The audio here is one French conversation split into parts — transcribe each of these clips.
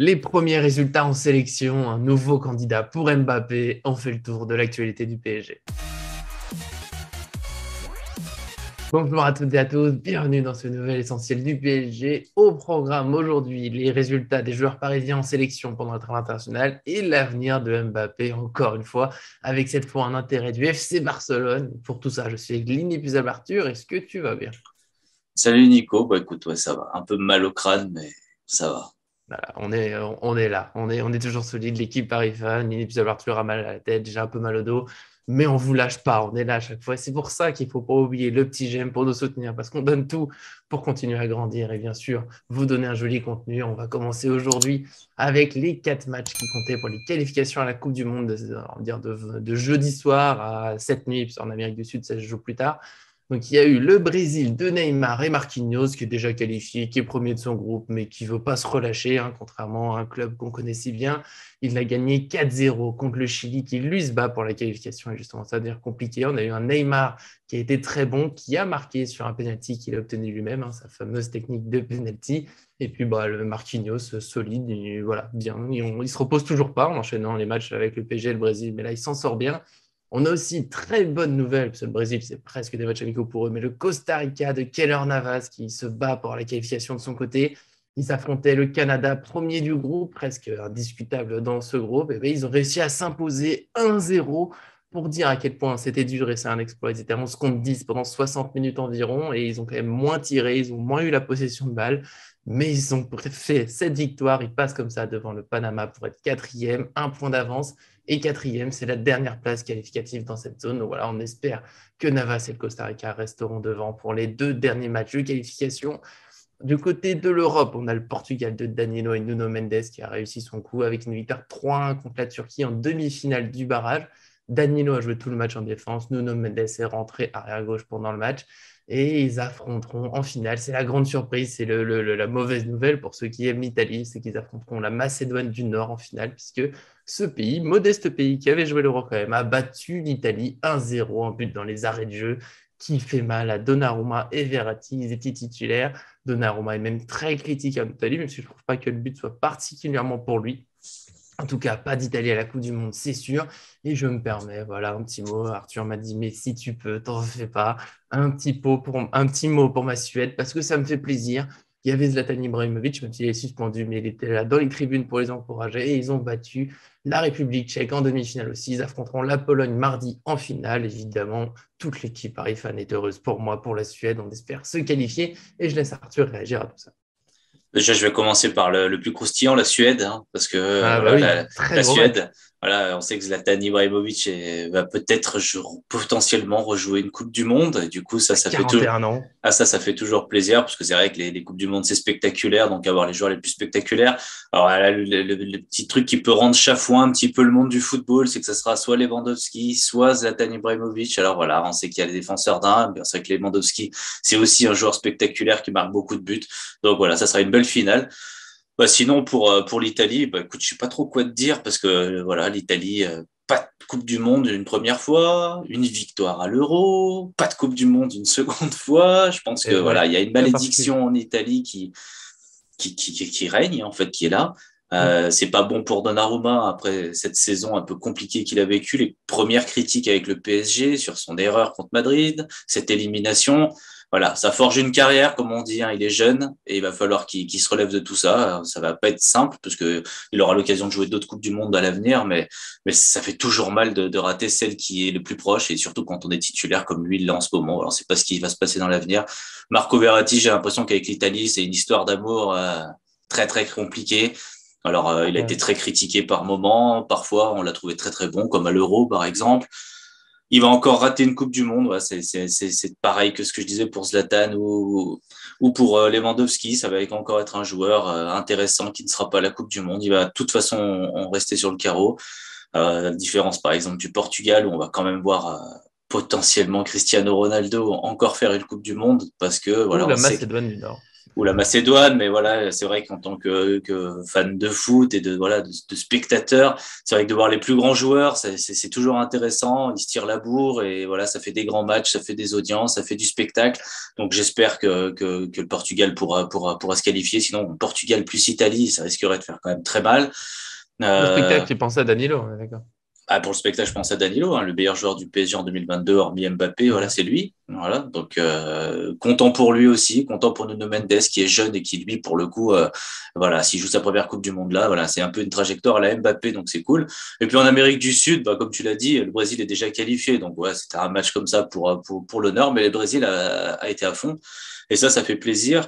Les premiers résultats en sélection, un nouveau candidat pour Mbappé, on fait le tour de l'actualité du PSG. Bonjour à toutes et à tous, bienvenue dans ce nouvel essentiel du PSG. Au programme aujourd'hui, les résultats des joueurs parisiens en sélection pendant la trêve internationale et l'avenir de Mbappé, encore une fois, avec cette fois un intérêt du FC Barcelone. Pour tout ça, je suis avec l'inépuisable Arthur, est-ce que tu vas bien? Salut Nico, bah écoute, ouais, ça va. Un peu mal au crâne, mais ça va. Voilà, on est là, on est toujours solide. L'équipe Paris fan, l'inépuisable Arthur a mal à la tête, j'ai un peu mal au dos, mais on vous lâche pas, on est là à chaque fois. C'est pour ça qu'il faut pas oublier le petit j'aime pour nous soutenir, parce qu'on donne tout pour continuer à grandir et bien sûr vous donner un joli contenu. On va commencer aujourd'hui avec les 4 matchs qui comptaient pour les qualifications à la Coupe du Monde, on va dire de jeudi soir à cette nuit, puisqu'en Amérique du Sud, ça se joue plus tard. Donc, il y a eu le Brésil de Neymar et Marquinhos, qui est déjà qualifié, qui est premier de son groupe, mais qui ne veut pas se relâcher, hein, contrairement à un club qu'on connaît si bien. Il a gagné 4-0 contre le Chili, qui lui se bat pour la qualification. Et justement, ça va dire compliqué. On a eu un Neymar qui a été très bon, qui a marqué sur un penalty qu'il a obtenu lui-même, hein, sa fameuse technique de penalty. Et puis, bah, le Marquinhos, solide, et voilà, bien. Il ne se repose toujours pas en enchaînant les matchs avec le PSG et le Brésil, mais là, il s'en sort bien. On a aussi une très bonne nouvelle, parce que le Brésil, c'est presque des matchs amicaux pour eux, mais le Costa Rica de Keylor Navas qui se bat pour la qualification de son côté. Ils affrontaient le Canada, premier du groupe, presque indiscutable dans ce groupe. Et bien, ils ont réussi à s'imposer 1-0 pour dire à quel point c'était dur et c'est un exploit. Ils étaient 11 contre 10 pendant 60 minutes environ et ils ont quand même moins tiré, ils ont moins eu la possession de balle, mais ils ont fait cette victoire. Ils passent comme ça devant le Panama pour être quatrième, un point d'avance. Et quatrième, c'est la dernière place qualificative dans cette zone. Donc voilà, on espère que Navas et le Costa Rica resteront devant pour les 2 derniers matchs de qualification. Du côté de l'Europe, on a le Portugal de Danilo et Nuno Mendes qui a réussi son coup avec une victoire 3-1 contre la Turquie en demi-finale du barrage. Danilo a joué tout le match en défense. Nuno Mendes est rentré arrière-gauche pendant le match. Et ils affronteront en finale. C'est la grande surprise, c'est la mauvaise nouvelle pour ceux qui aiment l'Italie, c'est qu'ils affronteront la Macédoine du Nord en finale, puisque ce pays, modeste pays qui avait joué l'Euro quand même, a battu l'Italie 1-0 en but dans les arrêts de jeu, qui fait mal à Donnarumma et Verratti. Ils étaient titulaires. Donnarumma est même très critique à l'Italie, même si je ne trouve pas que le but soit particulièrement pour lui. En tout cas, pas d'Italie à la Coupe du Monde, c'est sûr. Et je me permets, voilà, un petit mot. Arthur m'a dit, mais si tu peux, t'en fais pas. Un petit mot pour ma Suède, parce que ça me fait plaisir. Il y avait Zlatan Ibrahimovic, même s'il est suspendu, mais il était là dans les tribunes pour les encourager. Et ils ont battu la République tchèque en demi-finale aussi. Ils affronteront la Pologne mardi en finale. Évidemment, toute l'équipe Paris fan est heureuse pour moi, pour la Suède. On espère se qualifier. Et je laisse Arthur réagir à tout ça. Déjà, je vais commencer par le plus croustillant, la Suède, hein, parce que Ah bah voilà, oui, très la gros match. Suède, voilà, on sait que Zlatan Ibrahimovic va peut-être potentiellement rejouer une Coupe du Monde. Et du coup, À ça fait 41 ans. ça fait toujours plaisir, parce que c'est vrai que les Coupes du Monde, c'est spectaculaire, donc avoir les joueurs les plus spectaculaires. Alors là, le petit truc qui peut rendre chafouin un petit peu le monde du football, c'est que ça sera soit Lewandowski, soit Zlatan Ibrahimovic. Alors voilà, on sait qu'il y a les défenseurs d'un, c'est vrai que Lewandowski, c'est aussi un joueur spectaculaire qui marque beaucoup de buts. Donc voilà, ça sera une belle finale. Bah, sinon, pour l'Italie, bah, écoute, je sais pas trop quoi te dire parce que voilà, l'Italie, pas de Coupe du Monde une première fois, une victoire à l'Euro, pas de Coupe du Monde une seconde fois. Je pense que C'est voilà, vrai, il y a une très particulier. malédiction en Italie qui règne en fait, qui est là. Mm. C'est pas bon pour Donnarumma après cette saison un peu compliquée qu'il a vécue, les premières critiques avec le PSG sur son erreur contre Madrid, cette élimination. Voilà, ça forge une carrière, comme on dit, hein, il est jeune et il va falloir qu'il se relève de tout ça. Ça va pas être simple parce que il aura l'occasion de jouer d'autres Coupes du Monde à l'avenir, mais ça fait toujours mal de rater celle qui est le plus proche et surtout quand on est titulaire comme lui, il l'est en ce moment. Alors, on sait pas ce qui va se passer dans l'avenir. Marco Verratti, j'ai l'impression qu'avec l'Italie, c'est une histoire d'amour très très compliquée. Alors, il a été Ouais. très critiqué par moments, parfois on l'a trouvé très très bon, comme à l'Euro par exemple. Il va encore rater une Coupe du Monde, ouais, c'est pareil que ce que je disais pour Zlatan ou pour Lewandowski, ça va encore être un joueur intéressant qui ne sera pas à la Coupe du Monde. Il va de toute façon rester sur le carreau. La différence par exemple du Portugal où on va quand même voir potentiellement Cristiano Ronaldo encore faire une Coupe du Monde parce que Ou voilà, on la sait que Macédoine du Nord. ou la Macédoine, mais voilà, c'est vrai qu'en tant que fan de foot et de spectateur, c'est vrai que de voir les plus grands joueurs, c'est toujours intéressant. Ils se tirent la bourre et voilà, ça fait des grands matchs, ça fait des audiences, ça fait du spectacle. Donc j'espère que le Portugal pourra se qualifier. Sinon, Portugal plus Italie, ça risquerait de faire quand même très mal. Le Euh, spectacle, il pensait à Danilo, ouais, d'accord. pour le spectacle, je pense à Danilo, hein, le meilleur joueur du PSG en 2022, hormis Mbappé, voilà, Ouais. c'est lui. Voilà, donc content pour lui aussi, content pour Nuno Mendes qui est jeune et qui lui, pour le coup, voilà, s'il joue sa première Coupe du Monde là, voilà, c'est un peu une trajectoire à la Mbappé, donc c'est cool. Et puis en Amérique du Sud, bah, comme tu l'as dit, le Brésil est déjà qualifié, donc ouais, c'était un match comme ça pour l'honneur, mais le Brésil a été à fond, et ça fait plaisir.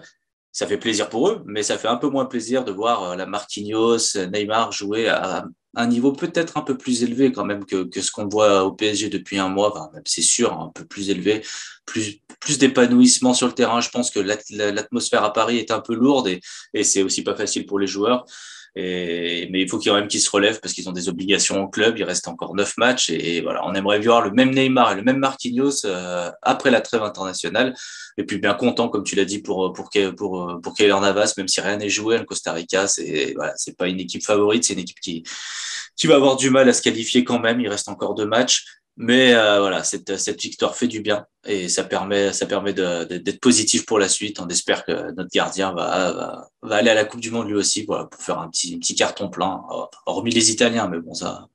Ça fait plaisir pour eux, mais ça fait un peu moins plaisir de voir la Marquinhos, Neymar jouer à un niveau peut-être un peu plus élevé quand même que ce qu'on voit au PSG depuis un mois, enfin, même c'est sûr, un peu plus élevé, plus d'épanouissement sur le terrain. Je pense que l'atmosphère à Paris est un peu lourde et c'est aussi pas facile pour les joueurs. Mais il faut quand même qu'ils se relèvent parce qu'ils ont des obligations au club. Il reste encore 9 matchs et voilà, on aimerait voir le même Neymar et le même Marquinhos après la trêve internationale. Et puis bien content, comme tu l'as dit, pour Keylor Navas, même si rien n'est joué, le Costa Rica, c'est pas une équipe favorite, c'est une équipe qui va avoir du mal à se qualifier quand même. Il reste encore 2 matchs. Mais voilà, cette victoire fait du bien et ça permet d'être positif pour la suite. On espère que notre gardien va aller à la Coupe du Monde lui aussi, voilà, pour faire un petit carton plein, hormis les Italiens, mais bon, ça.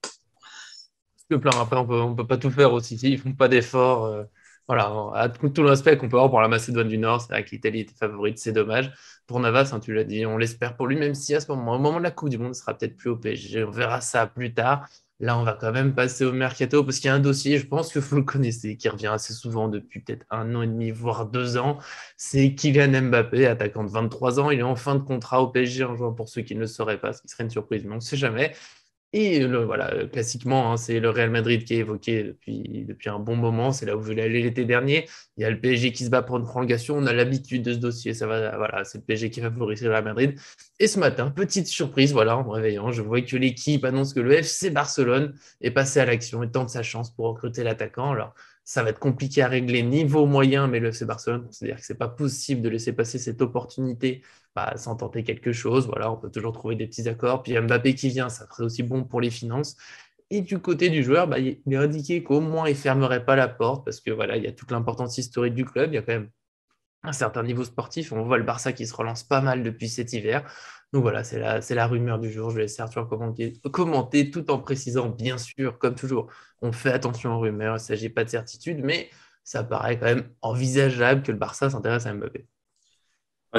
Le plein, après, on peut pas tout faire aussi. Ils font pas d'efforts. Voilà, à tout le respect qu'on peut avoir pour la Macédoine du Nord, c'est vrai que l'Italie était favorite, c'est dommage. Pour Navas, hein, tu l'as dit, on l'espère pour lui, même si à ce moment, au moment de la Coupe du Monde, ce sera peut-être plus au PSG. On verra ça plus tard. Là, on va quand même passer au mercato parce qu'il y a un dossier, je pense que vous le connaissez, qui revient assez souvent depuis peut-être 1 an et demi, voire 2 ans. C'est Kylian Mbappé, attaquant de 23 ans. Il est en fin de contrat au PSG en jouant pour ceux qui ne le sauraient pas, ce qui serait une surprise, mais on ne sait jamais. Et voilà, classiquement, hein, c'est le Real Madrid qui est évoqué depuis un bon moment. C'est là où je voulais aller l'été dernier. Il y a le PSG qui se bat pour une prolongation. On a l'habitude de ce dossier. Ça va, voilà, c'est le PSG qui favorise le Real Madrid. Et ce matin, petite surprise, voilà, en me réveillant, je vois que l'équipe annonce que le FC Barcelone est passé à l'action et tente sa chance pour recruter l'attaquant. Alors, ça va être compliqué à régler niveau moyen, mais le FC Barcelone considère que c'est pas possible de laisser passer cette opportunité sans tenter quelque chose. Voilà, on peut toujours trouver des petits accords. Puis Mbappé qui vient, ça serait aussi bon pour les finances. Et du côté du joueur, il est indiqué qu'au moins il ne fermerait pas la porte parce que voilà, il y a toute l'importance historique du club. Il y a quand même un certain niveau sportif. On voit le Barça qui se relance pas mal depuis cet hiver. Donc voilà, c'est la rumeur du jour. Je vais laisser Arthur commenter tout en précisant, bien sûr, comme toujours, on fait attention aux rumeurs. Il ne s'agit pas de certitude, mais ça paraît quand même envisageable que le Barça s'intéresse à Mbappé.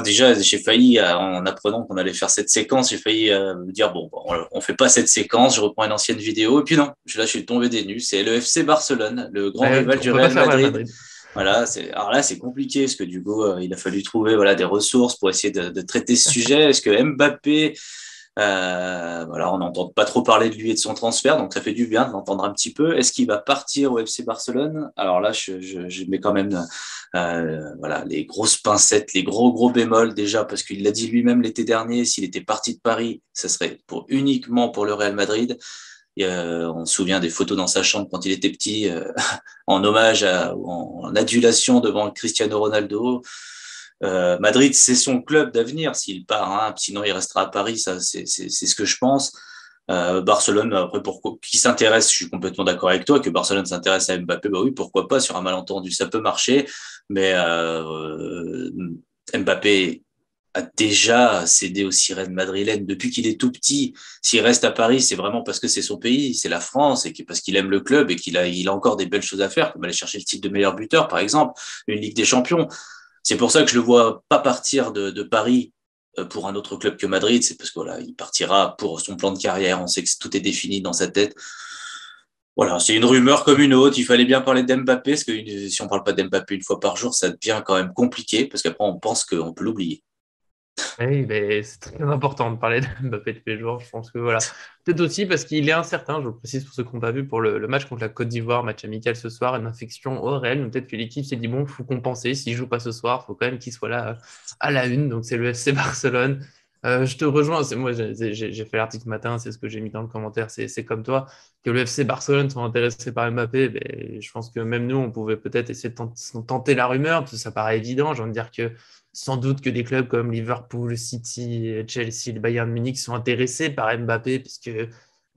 Déjà, j'ai failli, en apprenant qu'on allait faire cette séquence, j'ai failli me dire, bon, on fait pas cette séquence, je reprends une ancienne vidéo, et puis non, là, je suis tombé des nues. C'est le FC Barcelone, le grand rival On du ne peut pas Real faire Real Madrid. Madrid. Voilà, alors là, c'est compliqué, parce que du coup, il a fallu trouver voilà, des ressources pour essayer de traiter ce sujet. Est-ce que Mbappé voilà, on n'entend pas trop parler de lui et de son transfert, donc ça fait du bien de l'entendre un petit peu. Est-ce qu'il va partir au FC Barcelone? Alors là, je mets quand même voilà, les grosses pincettes, les gros bémols déjà, parce qu'il l'a dit lui-même l'été dernier, s'il était parti de Paris, ça serait uniquement pour le Real Madrid. Et, on se souvient des photos dans sa chambre quand il était petit, en hommage en adulation devant Cristiano Ronaldo. Madrid, c'est son club d'avenir s'il part, hein, sinon il restera à Paris, ça c'est ce que je pense. Barcelone, après pourquoi qui s'intéresse, je suis complètement d'accord avec toi que Barcelone s'intéresse à Mbappé, bah oui, pourquoi pas sur un malentendu, ça peut marcher, mais Mbappé a déjà cédé aux sirènes madrilènes depuis qu'il est tout petit. S'il reste à Paris, c'est vraiment parce que c'est son pays, c'est la France, et parce qu'il aime le club et il a encore des belles choses à faire, comme aller chercher le titre de meilleur buteur, par exemple, une Ligue des Champions. C'est pour ça que je le vois pas partir de Paris pour un autre club que Madrid. C'est parce que voilà, il partira pour son plan de carrière. On sait que tout est défini dans sa tête. Voilà, c'est une rumeur comme une autre. Il fallait bien parler d'Mbappé, parce que si on parle pas d'Mbappé une fois par jour, ça devient quand même compliqué, parce qu'après on pense qu'on peut l'oublier. Oui, mais c'est très important de parler de Mbappé tous les jours. Je pense que voilà. Peut-être aussi parce qu'il est incertain, je le précise pour ceux qui n'ont pas vu, pour le match contre la Côte d'Ivoire, match amical ce soir, une infection au réel. Donc peut-être que l'équipe s'est dit, bon, il faut compenser. S'il ne joue pas ce soir, il faut quand même qu'il soit là à la une. Donc c'est le FC Barcelone. Je te rejoins. Moi, j'ai fait l'article ce matin, c'est ce que j'ai mis dans le commentaire. C'est comme toi, que le FC Barcelone soit intéressé par Mbappé. Ben, je pense que même nous, on pouvait peut-être essayer de tenter la rumeur, parce que ça paraît évident. J'ai envie de dire que sans doute que des clubs comme Liverpool, City, Chelsea, le Bayern Munich sont intéressés par Mbappé, puisque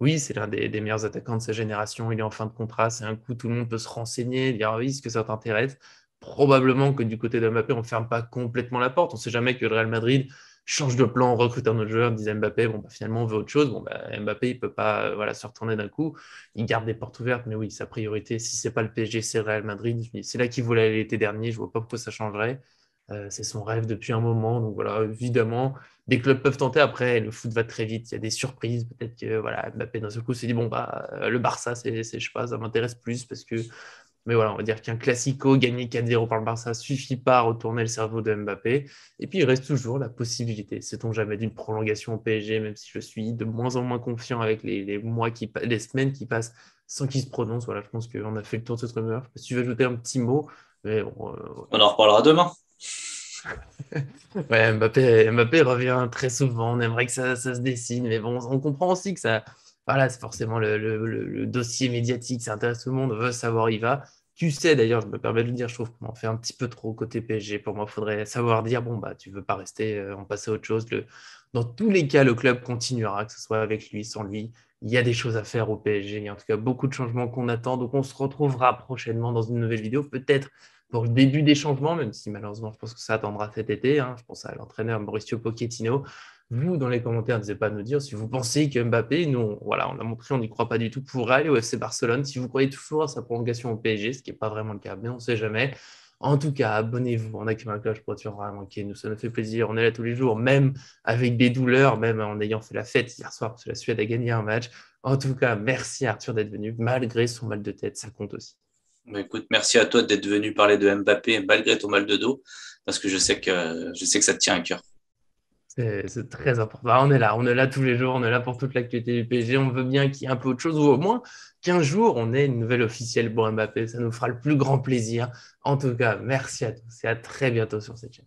oui, c'est l'un des meilleurs attaquants de sa génération. Il est en fin de contrat. C'est un coup, tout le monde peut se renseigner, dire oui, est-ce que ça t'intéresse? Probablement que du côté de Mbappé, on ne ferme pas complètement la porte. On ne sait jamais que le Real Madrid change de plan, recrute un autre joueur, disait Mbappé, bon, bah, finalement, on veut autre chose. Bon, bah, Mbappé, il ne peut pas voilà, se retourner d'un coup. Il garde des portes ouvertes, mais oui, sa priorité, si ce n'est pas le PSG, c'est le Real Madrid. C'est là qu'il voulait aller l'été dernier. Je ne vois pas pourquoi ça changerait. C'est son rêve depuis un moment. Donc voilà, évidemment, des clubs peuvent tenter. Après, le foot va très vite. Il y a des surprises. Peut-être que voilà, Mbappé, d'un seul coup, s'est dit bon, bah, le Barça, je sais pas, ça m'intéresse plus parce que. Mais voilà, on va dire qu'un classico gagné 4-0 par le Barça suffit pas à retourner le cerveau de Mbappé. Et puis, il reste toujours la possibilité, sait-on jamais, d'une prolongation au PSG, même si je suis de moins en moins confiant avec les mois les semaines qui passent sans qu'il se prononce. Voilà, je pense qu'on a fait le tour de cette rumeur. Je sais pas si tu veux ajouter un petit mot, mais bon, On en reparlera demain. ouais, Mbappé revient très souvent. On aimerait que ça se dessine, mais bon, on comprend aussi que ça. Voilà, c'est forcément le dossier médiatique, ça intéresse tout le monde, veut savoir où il va. Tu sais d'ailleurs, je me permets de le dire, je trouve qu'on en fait un petit peu trop côté PSG. Pour moi, il faudrait savoir dire bon, bah, tu veux pas rester, on passe à autre chose. Dans tous les cas, le club continuera, que ce soit avec lui, sans lui. Il y a des choses à faire au PSG. Il y a en tout cas beaucoup de changements qu'on attend. Donc, on se retrouvera prochainement dans une nouvelle vidéo, peut-être pour le début des changements, même si malheureusement, je pense que ça attendra cet été. Hein. Je pense à l'entraîneur Mauricio Pochettino. Vous, dans les commentaires, n'hésitez pas à nous dire si vous pensez que Mbappé, nous, voilà, on l'a montré, on n'y croit pas du tout, pourrait aller au FC Barcelone. Si vous croyez toujours à sa prolongation au PSG, ce qui n'est pas vraiment le cas, mais on ne sait jamais. En tout cas, abonnez-vous en activant la cloche pour être sûr vraiment manquer. Nous, ça nous fait plaisir. On est là tous les jours, même avec des douleurs, même en ayant fait la fête hier soir, parce que la Suède a gagné un match. En tout cas, merci Arthur d'être venu, malgré son mal de tête, ça compte aussi. Bah, écoute, merci à toi d'être venu parler de Mbappé malgré ton mal de dos, parce que je sais que ça te tient à cœur. C'est très important. Bah, on est là tous les jours, on est là pour toute l'actualité du PSG. On veut bien qu'il y ait un peu autre chose, ou au moins qu'un jour on ait une nouvelle officielle pour Mbappé. Ça nous fera le plus grand plaisir. En tout cas, merci à tous et à très bientôt sur cette chaîne.